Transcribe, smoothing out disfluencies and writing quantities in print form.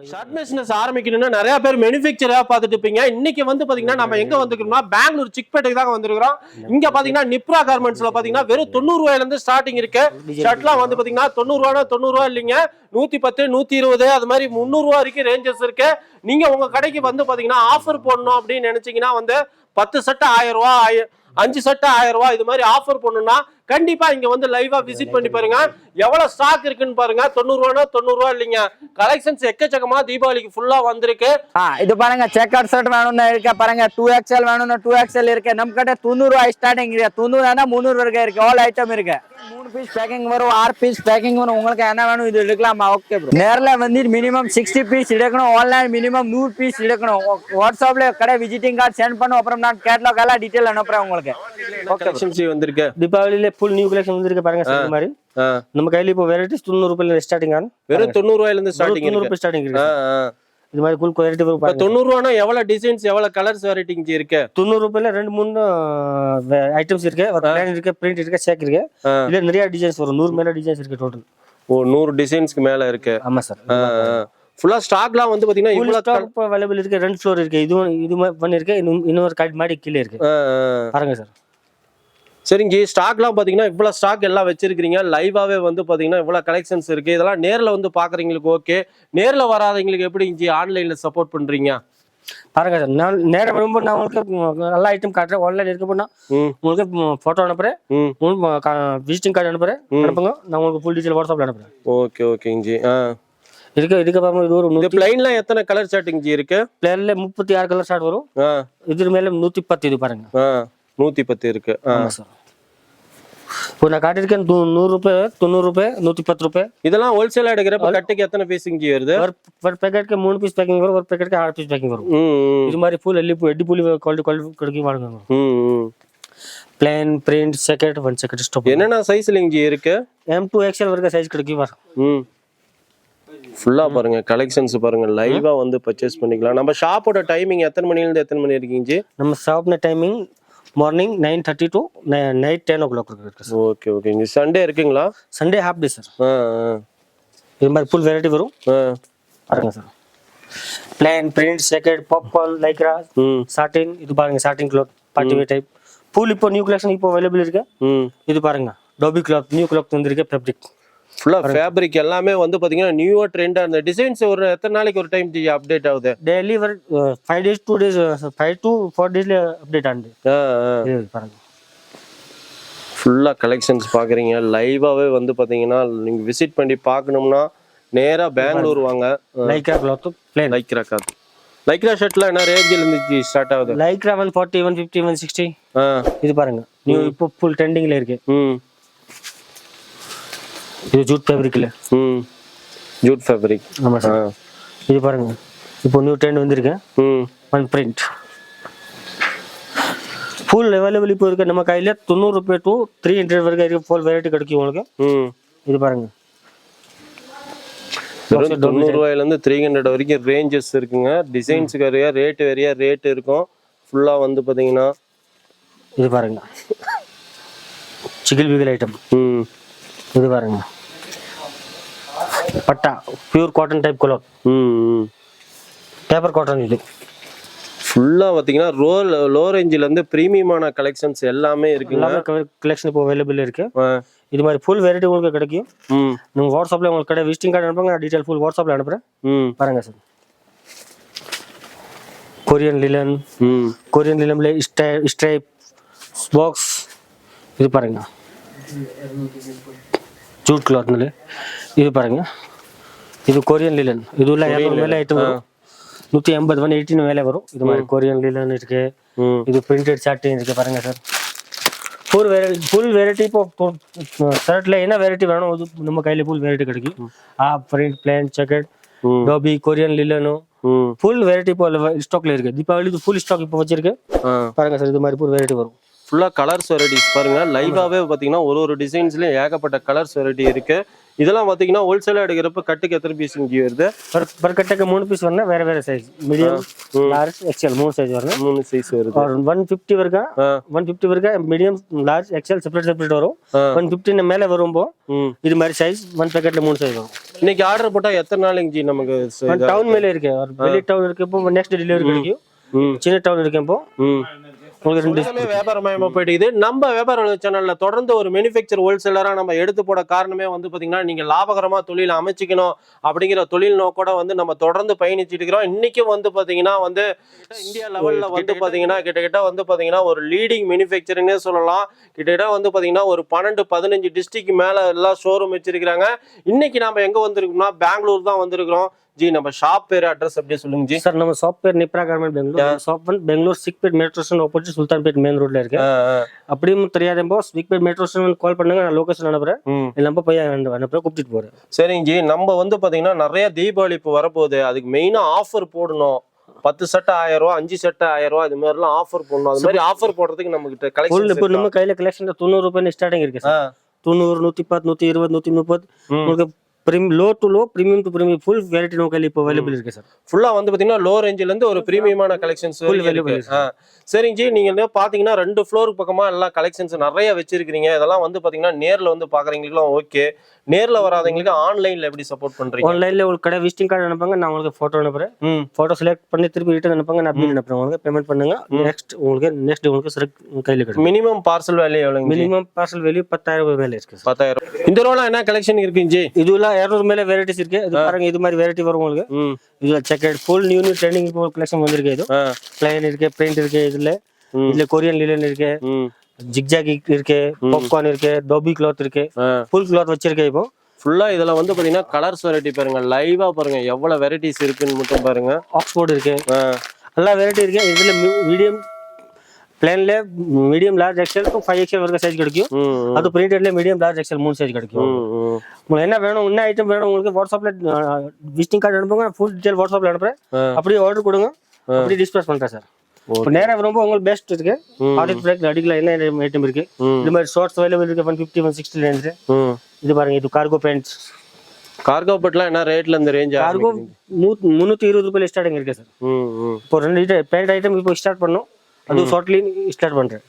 Shirt business ஆரம்பிக்கணும்னா நிறைய பேர் மேனுஃபேக்சரா பார்த்துட்டு இருப்பீங்க. இன்னைக்கு வந்து பாத்தீங்கன்னா நம்ம எங்க வந்துக்கிறோம்னா பெங்களூர் சிக்பேட்டைக்கு தான் வந்திருக்கிறோம். இங்க பாத்தீங்கன்னா நிப்ரா கார்மெண்ட்ஸ்ல பாத்தீங்கன்னா வெறும் 90 ரூபாயில இருந்து ஸ்டார்டிங் இருக்கு. ஷர்ட்லாம் வந்து பாத்தீங்கன்னா 90 ரூபானா 90 ரூபா இல்லைங்க, 110 120 அது மாதிரி 300 ரூபா வரைக்கும் ரேஞ்சஸ் இருக்கு. நீங்க உங்க கடைக்கு வந்து பாத்தீங்கன்னா ஆஃபர் போடணும் அப்படின்னு நினைச்சீங்கன்னா வந்து 10 செட் 1000 ரூபாய், 5 செட் 1000 ரூபாய் இது மாதிரி ஆஃபர் பண்ணணும்னா கண்டிப்பா இங்க வந்து லைவா விசிட் பண்ணி பாருங்க. எவ்வளவு ஸ்டாக் இருக்குன்னு பாருங்க. 90 ரூபானா 90 ரூபா இல்லைங்க, கலெக்ஷன்ஸ் எக்கச்சக்கமா தீபாவளிக்கு ஃபுல்லா வந்திருக்கு. இது பாருங்க செக்கர் ஷர்ட் வேணும்னா இருக்க பாருங்க, 2XL வேணும்னா 2XL இருக்கு. நம்ம கிட்ட 90 ரூபாய் ஸ்டார்டிங் இருக்கு, 90 300 வரைக்கும் இருக்கு. ஆல் ஐட்டம் இருக்கு. 3 பீஸ் பேக்கிங் வரும், 6 பீஸ் பேக்கிங் வரும். உங்களுக்கு என்ன வேணும் இது எடுக்கலாமா? Okay bro. நேர்ல வந்து மினிமம் 60 பீஸ் எடுக்கணும், ஆன்லைன் மினிமம் 100 பீஸ் எடுக்கணும். வாட்ஸ்அப்ல கடை விசிட்டிங் கார்டு சென்ட் பண்ணும், அப்புறம் நான் கேட்டலாக் எல்லாம் டீடைல் அனுப்புறேன் உங்களுக்கு. கலெக்ஷன்ஸ் வந்திருக்கு. தீபாவளியில ஃபுல் நியூ கலெக்ஷன் வந்திருக்கு பாருங்க. இந்த மாதிரி நம்ம கையில இப்போ வெரைட்டிஸ் 90 ரூபாயில ஸ்டார்டிங் ஆன். வெறும் 90 ரூபாயில இருந்து ஸ்டார்டிங் இருக்கு. 90 ரூபாய் ஸ்டார்டிங் இருக்கு. இது மாதிரி ஃபுல் குவாலிட்டி வரும் பாருங்க. 90 ரூபானா எவ்வளவு டிசைன்ஸ் எவ்வளவு கலர்ஸ் வெரைட்டிங்க இருக்கு? 90 ரூபாயில 2-3 ஐட்டம்ஸ் இருக்கு. ஒரு பிளான் இருக்கு, பிரிண்ட் இருக்கு, சேக் இருக்கு. இதுல நிறைய டிசைன்ஸ் வரும். 100 மேல டிசைன்ஸ் இருக்கு டோட்டல். ஓ 100 டிசைன்ஸ்க்கு மேல இருக்கு. ஆமா சார். ஃபுல்லா ஸ்டாக்லாம் வந்து பாத்தீங்கன்னா இவ்வளவு ஸ்டாக் இப்போ அவைலபிள் இருக்கு. 2 ஃப்ளோர் இருக்கு. இது பண்ணிருக்கு. இன்னொரு கார்ட் மாடி கீழ இருக்கு பாருங்க சார். சரிங்க, ஸ்டாக்லாம் பாத்தீங்கன்னா இவ்வளவு ஸ்டாக் எல்லாம் வச்சிருக்கீங்க. லைவாவே வந்து பாத்தீங்கன்னா இவ்வளவு கலெக்ஷன்ஸ் இருக்கு. இதெல்லாம் நேர்ல வந்து பாக்குறவங்களுக்கு ஓகே, நேர்ல வராதவங்களுக்கு எப்படி இங்க ஆன்லைன்ல சப்போர்ட் பண்றீங்க பாருங்க சார். நான் நேரா வரும்போது நான் உங்களுக்கு நல்ல ஐட்டம் காட்டுறேன். ஆன்லைன் இருக்க போனா உங்களுக்கு போட்டோ அனுப்புறேன், விசிட்டிங் கார்டு அனுப்புறேன். அனுப்புங்க, நான் உங்களுக்கு ஃபுல் டீடைல் வாட்ஸ்அப்ல அனுப்புறேன். ஓகே ஓகேங்க ஜி. இதுக்கு பாருங்க, இது ஒரு இந்த பிளைன்ல எத்தனை கலர் ஷர்ட்டிங் ஜி இருக்கு? பிளைன்ல 36 கலர் ஷர்ட் வரும். இது மேல 110 இது பாருங்க. 110 இருக்கு. ஆமா சார். இப்போ நான் காட்டிருக்கேன் 100 ரூபாய், 90 ரூபாய், 110 ரூபாய். இதெல்லாம் ஹோல்சேலா எடுக்கிறப்ப கட்டுக்கு எத்தனை பீஸிங் ஜி வருது? ஒரு பேக்கெட்க்கு 3 பீஸ் பேக்கிங் வரும், ஒரு பேக்கெட்க்கு 6 பீஸ் பேக்கிங் வரும். இது மாதிரி ஃபுல் எடி புலி குவாலிட்டி கிடைக்கும் வாங்குங்க. Plain print checked 1 checked stop. என்னென்ன சைஸ்ல ஜி இருக்கு? M2XL வரைக்கும் சைஸ் கிடைக்கும் பாருங்க. ஃபுல்லா பாருங்க, கலெக்ஷன்ஸ் பாருங்க. லைவா வந்து பர்ச்சேஸ் பண்ணிக்கலாம். நம்ம ஷாப்போட டைமிங் எத்தனை மணில இருந்து எத்தனை மணி இருக்கீங்க ஜி? நம்ம ஷாப்ல timing morning 9:30 to night 10 o'clock இருக்கு சார். Okay okay. இங்க சண்டே இருக்குங்களா? Sunday half day sir. இது மாதிரி ஃபுல் வெரைட்டி வரும் பாருங்க sir. Plain print checked popcorn lycra satin. இது பாருங்க satin cloth party wear type full. இப்போ நியூ கலெக்ஷன் இப்போ அவைலபிள் இருக்கு. இது பாருங்க டோபி கிளாத் நியூ கிளாத் வந்திருக்கு. ஃபேப்ரிக் ஃபுல்லா ஃபேப்ரிக் எல்லாமே வந்து பாத்தீங்கன்னா நியூவா ட்ரெண்டா. அந்த டிசைன்ஸ் ஒரு எத்தனை நாளைக்கு ஒரு டைம் அப்டேட் ஆகுது? Daily 5 days 2 days 5 to 4 days update ஆகுது. பாருங்க ஃபுல்லா கலெக்ஷன்ஸ் பாக்குறீங்க. லைவாவே வந்து பாத்தீங்கன்னா நீங்க விசிட் பண்ணி பார்க்கணும்னா நேரா பெங்களூர் வாங்க. Lycra cloth plain lycra cloth. Lycra ஷர்ட்ல என்ன ரேஞ்சில இருந்து ஸ்டார்ட் ஆகுது? லைக்ரா 140 150 160. இது பாருங்க நியூ இப்போ ஃபுல் ட்ரெண்டிங்ல இருக்கு. இது ஜூட் ஃபேப்ரிக்ல. Jute fabric. ஆமா சார். இது பாருங்க இப்போ நியூ ட்ரெண்ட் வந்திருக்கு. ஒன் பிரிண்ட் ஃபுல் அவைலபிள் இப்போ இருக்கு நம்ம கையில. 90 ரூபாய் to 300 வரைக்கும் இருக்கு. ஃபுல் வெரைட்டி கிடைக்கும் உங்களுக்கு. இது பாருங்க 90 ரூபாயில இருந்து 300 வரைக்கும் ரேஞ்சஸ் இருக்குங்க. டிசைன்ஸ்க்கு வேறையா ரேட் வேறையா ரேட் இருக்கும். ஃபுல்லா வந்து பாத்தீங்கன்னா இது பாருங்க சிகில் பிகில் ஐட்டம். இது பாருங்க பட்டா pure cotton type colour. Paper cotton. இது ஃபுல்லா பாத்தீங்கன்னா லோ ரேஞ்சில இருந்து பிரீமியமான கலெக்ஷன்ஸ் எல்லாமே இருக்குங்க. கலெக்ஷன் இப்போ அவைலபிள் இருக்கு. இது மாதிரி ஃபுல் வெரைட்டி உங்களுக்கு கிடைக்கும். நீங்க வாட்ஸ்அப்ல உங்களுக்கு கடை விசிட்டிங் கார்டு அனுப்புங்க, நான் டீடைல் ஃபுல் வாட்ஸ்அப்ல அனுப்புறேன். பாருங்க சார். Korean linen. கொரியன் லிலன்ல ஸ்ட்ரைப் பாக்ஸ். இது பாருங்க ஜூட் கிளாத்ல. இது பாருங்க இது கொரியன் லிலன். இதுல 200 மேல ஐட்டம் வரும். 180 180 மேல வரும். இது மாதிரி கொரியன் லிலன் இருக்கு. இது பிரிண்டட் சாட்டின் இருக்கு பாருங்க சார். Full variety. இப்போ ஷர்ட்ல என்ன வெரைட்டி வேணும் அது நம்ம கையில ஃபுல் வெரைட்டி கிடைக்கும். Print plain jacket dobby Korean linen full variety இப்போ ஸ்டாக்ல இருக்கு. தீபாவளிக்கு ஃபுல் ஸ்டாக் இப்போ வச்சிருக்கு பாருங்க சார். இது மாதிரி ஃபுல் வெரைட்டி வரும். ஃபுல்லா கலர்ஸ் வெரைட்டிஸ் பாருங்க. லைவாவே பாத்தீங்கன்னா ஒரு டிசைன்ஸ்லயும் ஏகப்பட்ட கலர்ஸ் வெரைட்டி இருக்கு. இதெல்லாம் பாத்தீங்கன்னா ஹோல்சேலா எடுக்கிறப்ப கட்டுக்கு எத்தனை பீஸ் இங்கே வருது? பர் கட்டுக்கு 3 பீஸ் வரணும். வேற size medium large XL 3 size வரணும். 3 சைஸ் வருது. 150 வரைக்கும் 150 வரைக்கும் மீடியம் லார்ஜ் எக்ஸ்எல் செப்பரேட் வரும். 150 மேல வரும்போ இது மாதிரி சைஸ் 1 பேக்கெட்ல 3 சைஸ் வரும். இன்னைக்கு ஆர்டர் போட்டா எத்தனை நாளைக்கு ஜி நமக்கு டவுன் மேலே இருக்கு வெளி டவுன் இருக்கு இப்போ நெக்ஸ்ட் டெலிவரி கிடைக்கும் சின்ன டவுன் இருக்கு இப்போ உங்களுக்கு 2 வியாபாரமயமா போயிட்டு நம்ம வியாபார சேனல்ல தொடர்ந்து ஒரு மேனுஃபேக்சர் ஹோல்சேலரா நம்ம எடுத்து போட காரணமே வந்து பாத்தீங்கன்னா நீங்க லாபகரமா தொழில் அமைச்சிக்கணும் அப்படிங்கிற தொழில் நோக்கோட வந்து நம்ம தொடர்ந்து பயணிச்சுட்டு இருக்கிறோம். இன்னைக்கு வந்து பாத்தீங்கன்னா வந்து இந்தியா லெவல்ல வந்து பாத்தீங்கன்னா கிட்டத்தட்ட வந்து பாத்தீங்கன்னா ஒரு லீடிங் மேனுஃபேக்சரிங்னே சொல்லலாம். கிட்டத்தட்ட வந்து பாத்தீங்கன்னா ஒரு 12-15 டிஸ்ட்ரிக்ட் மேல எல்லாம் ஷோரூம் வச்சிருக்காங்க. இன்னைக்கு நாம எங்க வந்திருக்கோம்னா பெங்களூர் தான் வந்திருக்கிறோம். जी நம்ம ஷாப் பேர் அட்ரஸ் அப்படியே சொல்லுங்க ஜி. சார் நம்ம ஷாப் பேர் நிப்ரா கார்மெண்ட் பெங்களூர். ஷாப் வந்து Bangalore Chickpet metro station opposite Sultanpet main ரோட்ல இருக்கு. அப்படியும் தெரியாதப்போ சிக்பேட் மெட்ரோ ஸ்டேஷன் கால் பண்ணுங்க, நான் லொகேஷன் அனுப்புறேன். நம்ம போய் அனுப்புறேன், கூப்பிட்டு போறேன். சரிங்க ஜி. நம்ம வந்து பாத்தீங்கன்னா நிறைய தீபாவளி இப்போ வரப்போகுது, அதுக்கு மெயினா ஆஃபர் போடணும். 10 செட் 1000 ரூபா, 5 செட் 1000 ரூபா, இது மாதிரிலாம் ஆஃபர் போடணும். அது மாதிரி ஆஃபர் போடுறதுக்கு நம்ம கிட்ட கலெக்ஷன் இப்போ நம்ம கையில கலெக்ஷன் 90 ரூபாய் ஸ்டார்டிங் இருக்கு சார். 90, 110, 120, 130 உங்களுக்கு low to low, premium to premium full variety நம்ம கையில இப்போ அவைலபிள் இருக்கு சார். ஃபுல்லா வந்து பாத்தீங்கன்னா லோ ரேஞ்சில இருந்து ஒரு பிரீமியமான கலெக்ஷன்ஸ் அவைலபிள் இருக்கு. சரிங்க ஜி. நீங்க பாத்தீங்கன்னா 2 ஃப்ளோருக்கு பக்கமா எல்லாம் கலெக்ஷன்ஸ் நிறைய வச்சிருக்கீங்க. இதெல்லாம் வந்து பாத்தீங்கன்னா நேர்ல வந்து பாக்குறவங்களுக்குலாம் ஓகே, நேர்ல வராதவங்களுக்கு ஆன்லைன்ல எப்படி சப்போர்ட் பண்றீங்க? ஆன்லைன்ல உங்களுக்கு கடை விசிட்டிங் கார்டு அனுப்புங்க, நான் உங்களுக்கு போட்டோ அனுப்புறேன். போட்டோ செலக்ட் பண்ணி திருப்பி ரிட்டர்ன் அனுப்புங்க, நான் பில் அனுப்புறேன். உங்களுக்கு பேமெண்ட் பண்ணுங்க. நெக்ஸ்ட் உங்களுக்கு சரக்கு கையில கிடைக்கும். மினிமம் பார்சல் வேல்யூ எவ்வளவு? மினிமம் பார்சல் வேல்யூ 10,000 ரூபாய் மேல இருக்கு. 10,000. இந்த ரோல என்ன கலெக்ஷன் இருக்குங்க ஜி? இதுல 200 மேல வெரைட்டிஸ் இருக்கு. இது பாருங்க, இது மாதிரி வெரைட்டி வரும் உங்களுக்கு. இதுல checked full new trending collection வந்திருக்கு. இது பிளைன் இருக்கு, பிரிண்ட் இருக்கு. இதுல கொரியன் லினன் இருக்கு, ஜிக்ஜாக் இருக்கு, பாப்கார்ன் இருக்கு, டோபி கிளாத் இருக்கு, ஃபுல் கிளாத் வச்சிருக்கேன். இப்போ ஃபுல்லா இதுல வந்து பாத்தீங்கன்னா கலர்ஸ் வெரைட்டி பாருங்க, லைவா பாருங்க எவ்வளவு வெரைட்டிஸ் இருக்குன்னு மட்டும் பாருங்க. ஆக்ஸ்போர்ட் இருக்கு, எல்லா வெரைட்டி இருக்கு. இதுல மீடியம் பிளான்ல medium large XL to 5XL வரைக்கும் சைஸ் கிடைக்கும். அது பிரிண்டட்ல மீடியம் லார்ஜ் எக்ஸல் 3 சைஸ் கிடைக்கும். உங்களுக்கு என்ன வேணும், என்ன ஐட்டம் வேணும் உங்களுக்கு வாட்ஸ்அப்ல விசிட்டிங் கார்டு அனுப்புங்க, ஃபுல் டீடைல் வாட்ஸ்அப்ல அனுப்புறேன். அப்படியே ஆர்டர் கொடுங்க, அப்படியே டிஸ்பேச் பண்றேன் சார். இப்போ நேரா ரொம்ப உங்களுக்கு பெஸ்ட் இருக்கு. ஆடிட் பிரைஸ் அடிக்கலாம், என்ன ஐட்டம் இருக்கு. இது மாதிரி ஷார்ட்ஸ் அவைலபிள் இருக்கு 150, 160 ரேஞ்ச். இது பாருங்க, இது கார்கோ பேண்ட்ஸ். கார்கோ பேண்ட்லாம் என்ன ரேட்ல இந்த ரேஞ்ச்? கார்கோ 320 ரூபாயில ஸ்டார்டிங் இருக்கு சார். இப்போ 2 பேண்ட் ஐட்டம் இப்போ ஸ்டார்ட் பண்ணோம், அது ஷார்ட்லி ஸ்டார்ட் பண்றேன்.